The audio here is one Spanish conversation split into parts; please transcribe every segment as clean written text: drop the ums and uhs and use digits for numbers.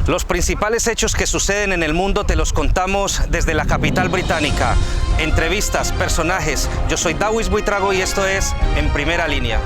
Los principales hechos que suceden en el mundo te los contamos desde la capital británica. Entrevistas, personajes. Yo soy Dawis Buitrago y esto es En Primera Línea.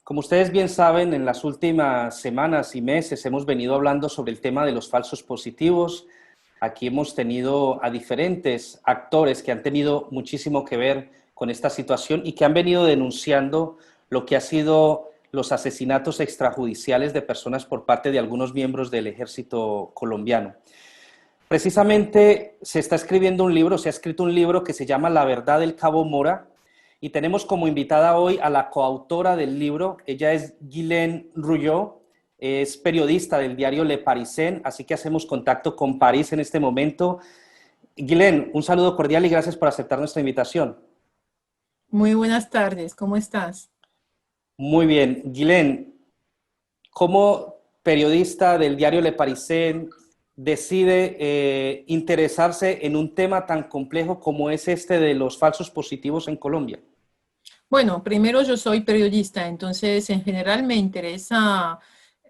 Como ustedes bien saben, en las últimas semanas y meses hemos venido hablando sobre el tema de los falsos positivos. Aquí hemos tenido a diferentes actores que han tenido muchísimo que ver con esta situación y que han venido denunciando lo que ha sido los asesinatos extrajudiciales de personas por parte de algunos miembros del ejército colombiano. Precisamente se está escribiendo un libro, se ha escrito un libro que se llama La verdad del Cabo Mora, y tenemos como invitada hoy a la coautora del libro. Ella es Ghislaine Rouillot, es periodista del diario Le Parisien, así que hacemos contacto con París en este momento. Ghislaine, un saludo cordial y gracias por aceptar nuestra invitación. Muy buenas tardes, ¿cómo estás? Muy bien. Ghislaine, ¿cómo periodista del diario Le Parisien decide interesarse en un tema tan complejo como es este de los falsos positivos en Colombia? Bueno, primero yo soy periodista, entonces en general me interesa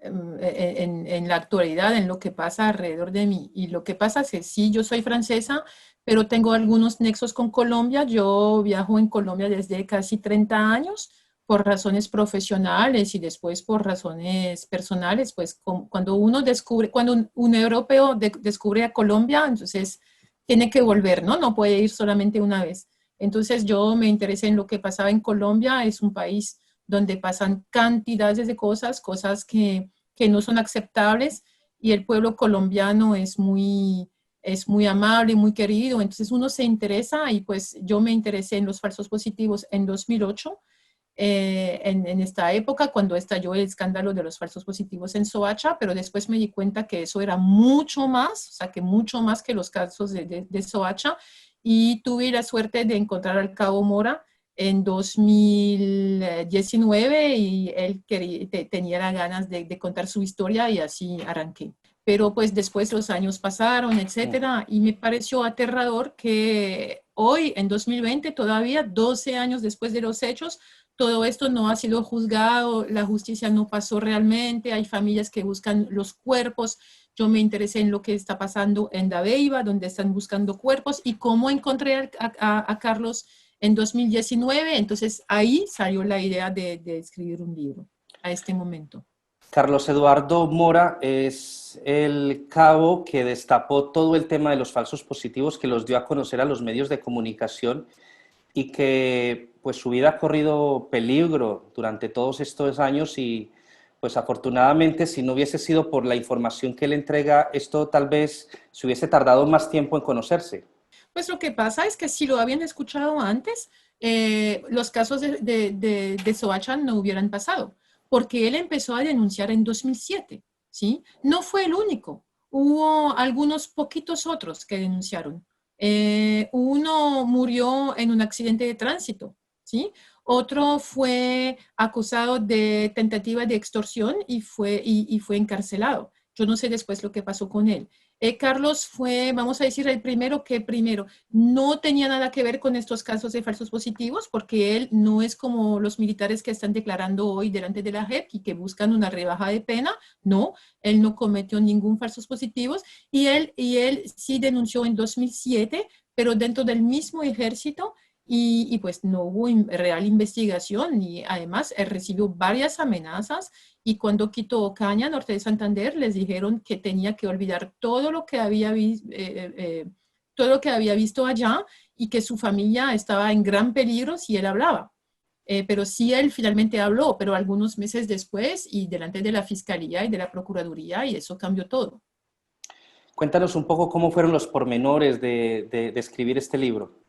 en la actualidad, en lo que pasa alrededor de mí. Y lo que pasa es que sí, yo soy francesa, pero tengo algunos nexos con Colombia. Yo viajo en Colombia desde casi 30 años por razones profesionales y después por razones personales. Pues cuando uno descubre, cuando un europeo descubre a Colombia, entonces tiene que volver, ¿no? No puede ir solamente una vez. Entonces yo me interesé en lo que pasaba en Colombia. Es un país donde pasan cantidades de cosas, cosas que no son aceptables, y el pueblo colombiano es muy amable, muy querido. Entonces uno se interesa, y pues yo me interesé en los falsos positivos en 2008, en esta época cuando estalló el escándalo de los falsos positivos en Soacha, pero después me di cuenta que eso era mucho más, o sea, que mucho más que los casos de Soacha, y tuve la suerte de encontrar al Cabo Mora en 2019, y él tenía las ganas de contar su historia, y así arranqué. Pero pues después los años pasaron, etcétera, y me pareció aterrador que hoy, en 2020, todavía 12 años después de los hechos, todo esto no ha sido juzgado, la justicia no pasó realmente, hay familias que buscan los cuerpos. Yo me interesé en lo que está pasando en Dabeiba, donde están buscando cuerpos, y cómo encontré a Carlos en 2019. Entonces ahí salió la idea de escribir un libro a este momento. Carlos Eduardo Mora es el cabo que destapó todo el tema de los falsos positivos, que los dio a conocer a los medios de comunicación y que pues su vida ha corrido peligro durante todos estos años y pues afortunadamente si no hubiese sido por la información que él entrega, esto tal vez se hubiese tardado más tiempo en conocerse. Pues lo que pasa es que si lo habían escuchado antes, los casos de Soacha no hubieran pasado, porque él empezó a denunciar en 2007, ¿sí? No fue el único, hubo algunos poquitos otros que denunciaron. Uno murió en un accidente de tránsito, ¿sí? Otro fue acusado de tentativa de extorsión y fue encarcelado. Yo no sé después lo que pasó con él. Carlos fue, vamos a decir, el primero que primero no tenía nada que ver con estos casos de falsos positivos, porque él no es como los militares que están declarando hoy delante de la JEP y que buscan una rebaja de pena. No, él no cometió ningún falsos positivos, y él sí denunció en 2007, pero dentro del mismo ejército. Y pues no hubo real investigación, y además él recibió varias amenazas, y cuando quitó Ocaña, norte de Santander, les dijeron que tenía que olvidar todo lo que todo lo que había visto allá, y que su familia estaba en gran peligro si él hablaba. Pero sí, él finalmente habló, pero algunos meses después, y delante de la Fiscalía y de la Procuraduría, y eso cambió todo. Cuéntanos un poco cómo fueron los pormenores de escribir este libro.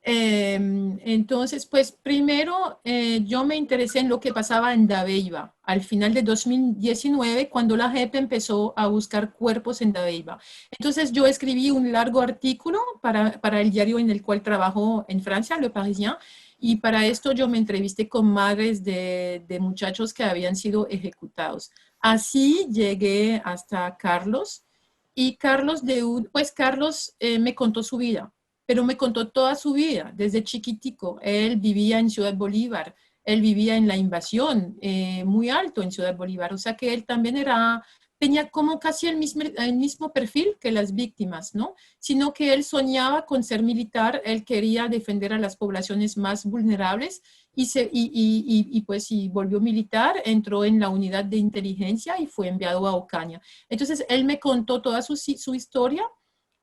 Entonces, pues primero yo me interesé en lo que pasaba en Dabeiba al final de 2019, cuando la JEP empezó a buscar cuerpos en Dabeiba. Entonces yo escribí un largo artículo para el diario en el cual trabajo en Francia, Le Parisien, y para esto yo me entrevisté con madres de muchachos que habían sido ejecutados. Así llegué hasta Carlos, Y Carlos, pues Carlos me contó su vida, pero me contó toda su vida, desde chiquitico. Él vivía en Ciudad Bolívar, él vivía en la invasión, muy alto en Ciudad Bolívar, o sea que él también tenía como casi el mismo perfil que las víctimas, ¿no? Sino que él soñaba con ser militar, él quería defender a las poblaciones más vulnerables y volvió militar, entró en la unidad de inteligencia y fue enviado a Ocaña. Entonces, él me contó toda su historia.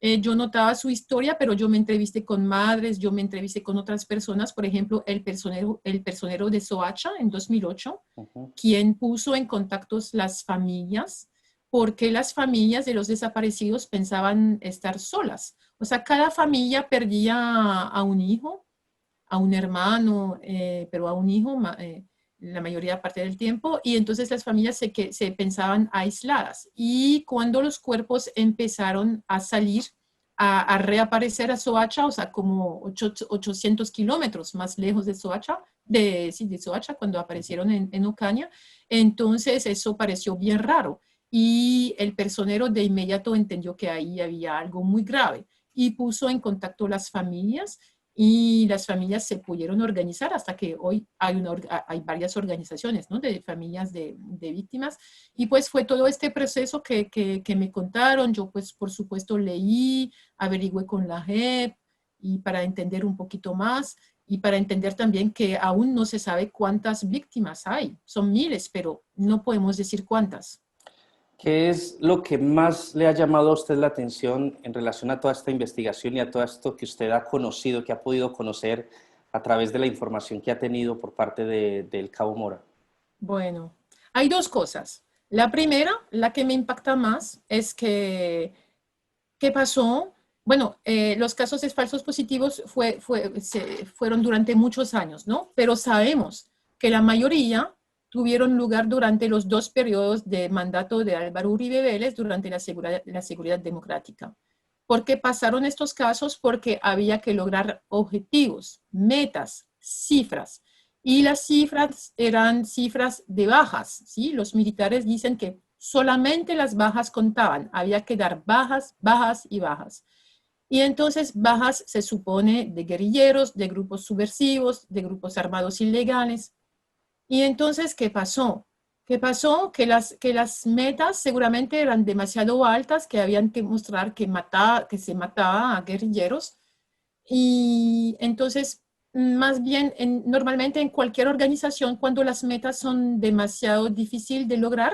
Yo notaba su historia, pero yo me entrevisté con madres, yo me entrevisté con otras personas, por ejemplo, el personero de Soacha en 2008, Ujú. quien puso en contactos las familias, porque las familias de los desaparecidos pensaban estar solas. O sea, cada familia perdía a un hijo, a un hermano, pero a un hijo la mayoría parte del tiempo, y entonces las familias se pensaban aisladas. Y cuando los cuerpos empezaron a salir, a reaparecer a Soacha, o sea, como 800 kilómetros más lejos de Soacha, de Soacha, cuando aparecieron en Ocaña, entonces eso pareció bien raro. Y el personero de inmediato entendió que ahí había algo muy grave y puso en contacto las familias y las familias se pudieron organizar hasta que hoy hay varias organizaciones, ¿no? De familias de víctimas. Y pues fue todo este proceso que me contaron. Yo pues por supuesto leí, averigüé con la JEP y para entender un poquito más y para entender también que aún no se sabe cuántas víctimas hay. Son miles, pero no podemos decir cuántas. ¿Qué es lo que más le ha llamado a usted la atención en relación a toda esta investigación y a todo esto que usted ha conocido, que ha podido conocer a través de la información que ha tenido por parte del Cabo Mora? Bueno, hay dos cosas. La primera, la que me impacta más, es que, ¿qué pasó? Bueno, los casos de falsos positivos fueron durante muchos años, ¿no? Pero sabemos que la mayoría tuvieron lugar durante los dos periodos de mandato de Álvaro Uribe Vélez durante la seguridad democrática. ¿Por qué pasaron estos casos? Porque había que lograr objetivos, metas, cifras. Y las cifras eran cifras de bajas, ¿sí? Los militares dicen que solamente las bajas contaban, había que dar bajas, bajas y bajas. Y entonces bajas se supone de guerrilleros, de grupos subversivos, de grupos armados ilegales. Y entonces, ¿qué pasó? ¿Qué pasó? Que las metas seguramente eran demasiado altas, que habían que mostrar que se mataba a guerrilleros. Y entonces, más bien, normalmente en cualquier organización, cuando las metas son demasiado difíciles de lograr,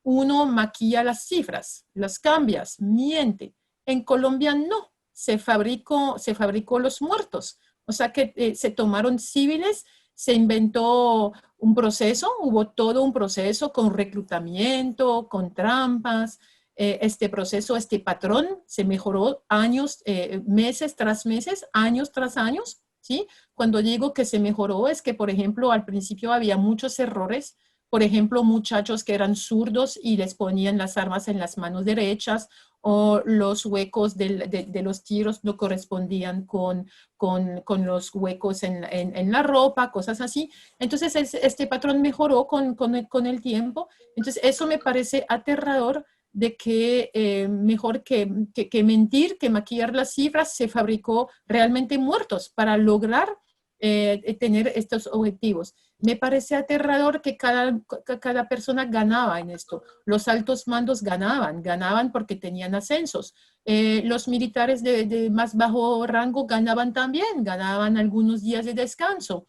uno maquilla las cifras, las cambias, miente. En Colombia no, se fabricó los muertos. O sea que se tomaron civiles, se inventó un proceso, hubo todo un proceso con reclutamiento, con trampas. Este proceso, este patrón se mejoró años, meses tras meses, años tras años, ¿sí? Cuando digo que se mejoró es que, por ejemplo, al principio había muchos errores, por ejemplo, muchachos que eran zurdos y les ponían las armas en las manos derechas o los huecos de los tiros no correspondían con los huecos en la ropa, cosas así. Entonces, este patrón mejoró con el tiempo. Entonces, eso me parece aterrador de que mejor que mentir, que maquillar las cifras, se fabricó realmente muertos para lograr tener estos objetivos. Me parece aterrador que cada persona ganaba en esto. Los altos mandos ganaban porque tenían ascensos. Los militares de más bajo rango ganaban también, ganaban algunos días de descanso.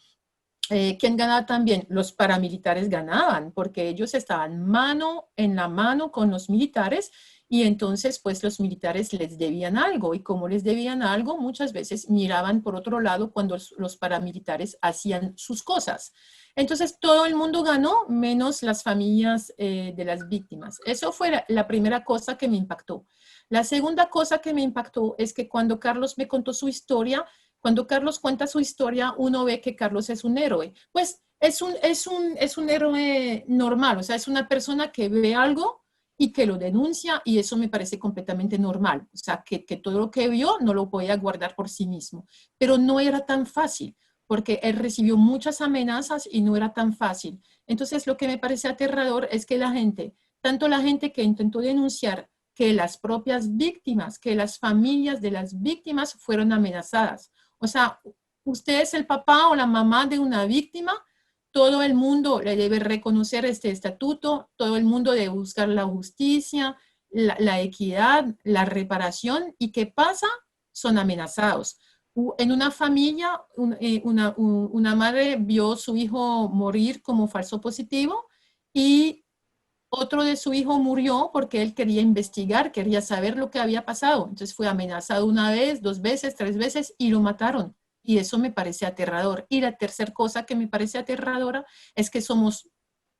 ¿Quién ganaba también? Los paramilitares ganaban, porque ellos estaban mano en la mano con los militares y entonces pues los militares les debían algo y como les debían algo, muchas veces miraban por otro lado cuando los paramilitares hacían sus cosas. Entonces todo el mundo ganó, menos las familias de las víctimas. Eso fue la primera cosa que me impactó. La segunda cosa que me impactó es que cuando Carlos me contó su historia, cuando Carlos cuenta su historia, uno ve que Carlos es un héroe. Pues es un héroe normal, o sea, es una persona que ve algo y que lo denuncia y eso me parece completamente normal. O sea, que todo lo que vio no lo podía guardar por sí mismo. Pero no era tan fácil porque él recibió muchas amenazas y no era tan fácil. Entonces, lo que me parece aterrador es que la gente, tanto la gente que intentó denunciar, que las propias víctimas, que las familias de las víctimas fueron amenazadas. O sea, usted es el papá o la mamá de una víctima, todo el mundo le debe reconocer este estatuto, todo el mundo debe buscar la justicia, la equidad, la reparación, y ¿qué pasa? Son amenazados. En una familia, una madre vio a su hijo morir como falso positivo y otro de su hijo murió porque él quería investigar, quería saber lo que había pasado. Entonces fue amenazado una vez, dos veces, tres veces y lo mataron. Y eso me parece aterrador. Y la tercera cosa que me parece aterradora es que somos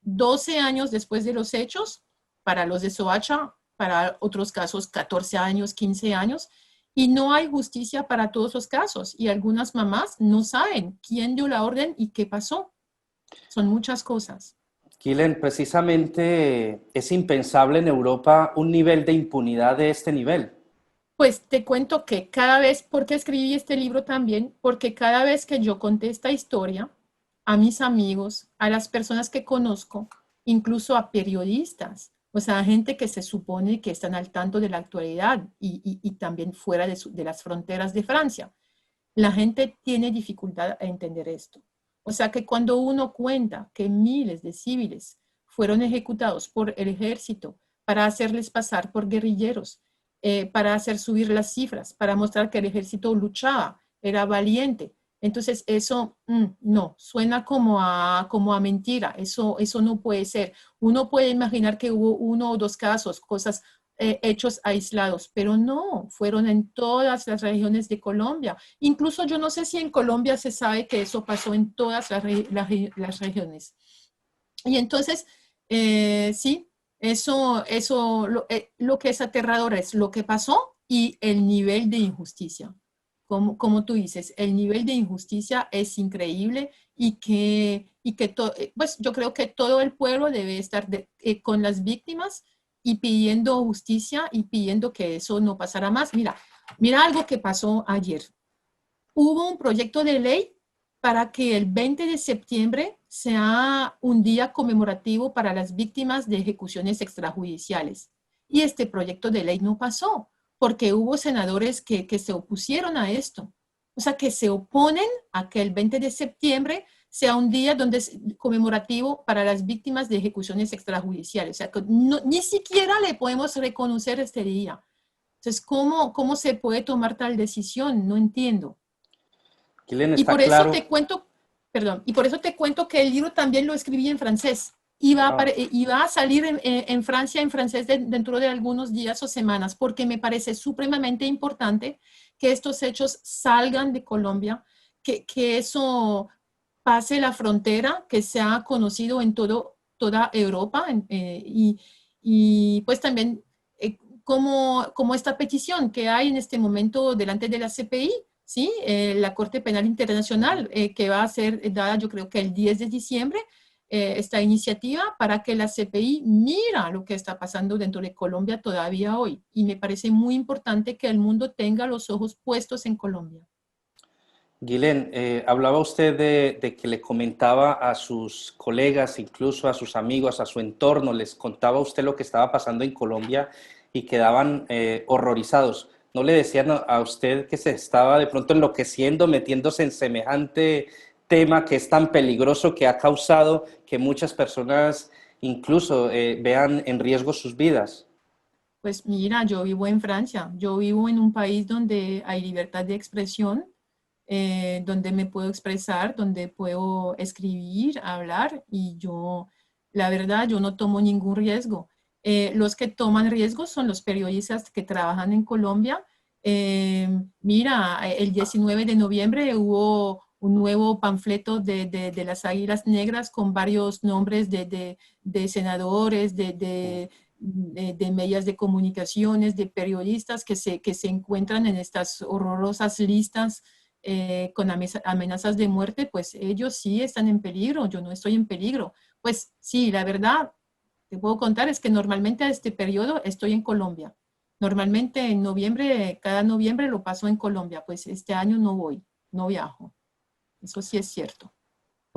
12 años después de los hechos, para los de Soacha, para otros casos 14 años, 15 años, y no hay justicia para todos los casos. Y algunas mamás no saben quién dio la orden y qué pasó. Son muchas cosas. Ghislaine, precisamente es impensable en Europa un nivel de impunidad de este nivel. Pues te cuento que cada vez, porque escribí este libro también, porque cada vez que yo conté esta historia a mis amigos, a las personas que conozco, incluso a periodistas, o sea, a gente que se supone que están al tanto de la actualidad y también fuera de las fronteras de Francia, la gente tiene dificultad a entender esto. O sea que cuando uno cuenta que miles de civiles fueron ejecutados por el ejército para hacerles pasar por guerrilleros, para hacer subir las cifras, para mostrar que el ejército luchaba, era valiente. Entonces eso no, suena como a mentira, eso no puede ser. Uno puede imaginar que hubo uno o dos casos, cosas, hechos aislados, pero no, fueron en todas las regiones de Colombia. Incluso yo no sé si en Colombia se sabe que eso pasó en todas las regiones. Y entonces, sí, lo que es aterrador es lo que pasó y el nivel de injusticia. Como tú dices, el nivel de injusticia es increíble pues yo creo que todo el pueblo debe estar con las víctimas y pidiendo justicia y pidiendo que eso no pasara más. Mira algo que pasó ayer. Hubo un proyecto de ley para que el 20 de septiembre sea un día conmemorativo para las víctimas de ejecuciones extrajudiciales. Y este proyecto de ley no pasó, porque hubo senadores que se opusieron a esto. O sea, que se oponen a que el 20 de septiembre sea un día donde es conmemorativo para las víctimas de ejecuciones extrajudiciales. O sea, que ni siquiera le podemos reconocer este día. Entonces, ¿cómo se puede tomar tal decisión? No entiendo. Ghislaine, Y está por eso claro. te cuento, perdón, y por eso te cuento que el libro también lo escribí en francés. Ah, Y va a salir en Francia en francés dentro de algunos días o semanas, porque me parece supremamente importante que estos hechos salgan de Colombia, que eso pase la frontera, que sea conocido en toda Europa y pues también como esta petición que hay en este momento delante de la CPI, ¿sí? La Corte Penal Internacional, que va a ser dada yo creo que el 10 de diciembre, esta iniciativa para que la CPI mira lo que está pasando dentro de Colombia todavía hoy. Y me parece muy importante que el mundo tenga los ojos puestos en Colombia. Ghislaine, hablaba usted de que le comentaba a sus colegas, incluso a sus amigos, a su entorno, les contaba usted lo que estaba pasando en Colombia y quedaban horrorizados. ¿No le decían a usted que se estaba de pronto enloqueciendo, metiéndose en semejante tema que es tan peligroso, que ha causado que muchas personas incluso vean en riesgo sus vidas? Pues mira, yo vivo en Francia, yo vivo en un país donde hay libertad de expresión, donde me puedo expresar, donde puedo escribir, hablar y la verdad, yo no tomo ningún riesgo. Los que toman riesgos son los periodistas que trabajan en Colombia. Mira, el 19 de noviembre hubo un nuevo panfleto de las Águilas Negras con varios nombres de senadores, de medios de comunicaciones, de periodistas que se encuentran en estas horrorosas listas con amenazas de muerte, pues ellos sí están en peligro, yo no estoy en peligro. Pues sí, la verdad, te puedo contar es que normalmente a este periodo estoy en Colombia. Normalmente en noviembre, cada noviembre lo paso en Colombia, pues este año no voy, no viajo. Eso sí es cierto.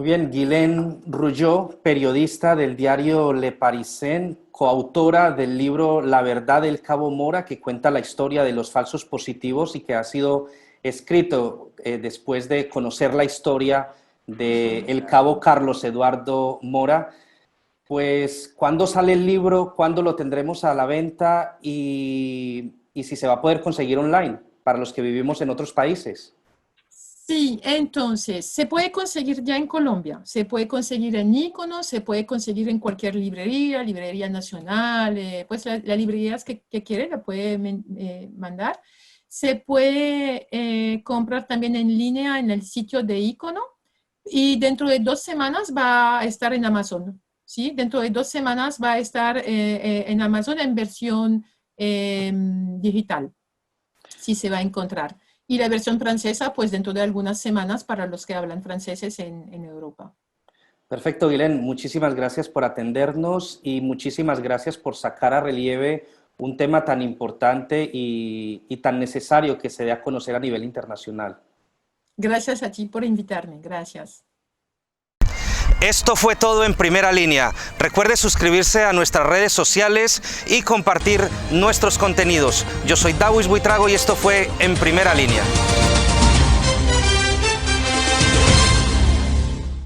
Muy bien, Guylaine Rougeot, periodista del diario Le Parisien, coautora del libro La verdad del Cabo Mora, que cuenta la historia de los falsos positivos y que ha sido escrito después de conocer la historia del cabo Carlos Eduardo Mora. Pues, ¿cuándo sale el libro? ¿Cuándo lo tendremos a la venta? Y si se va a poder conseguir online para los que vivimos en otros países. Sí, entonces, se puede conseguir ya en Colombia, se puede conseguir en Ícono, se puede conseguir en cualquier librería, librería nacional, pues las librerías que quiere la puede mandar. Se puede comprar también en línea en el sitio de Ícono y dentro de 2 semanas va a estar en Amazon, ¿sí? Dentro de 2 semanas va a estar en Amazon en versión digital, sí se va a encontrar. Y la versión francesa, pues dentro de algunas semanas para los que hablan franceses en Europa. Perfecto, Guylaine. Muchísimas gracias por atendernos y muchísimas gracias por sacar a relieve un tema tan importante y tan necesario que se dé a conocer a nivel internacional. Gracias a ti por invitarme. Gracias. Esto fue todo en Primera Línea. Recuerde suscribirse a nuestras redes sociales y compartir nuestros contenidos. Yo soy Dawis Buitrago y esto fue En Primera Línea.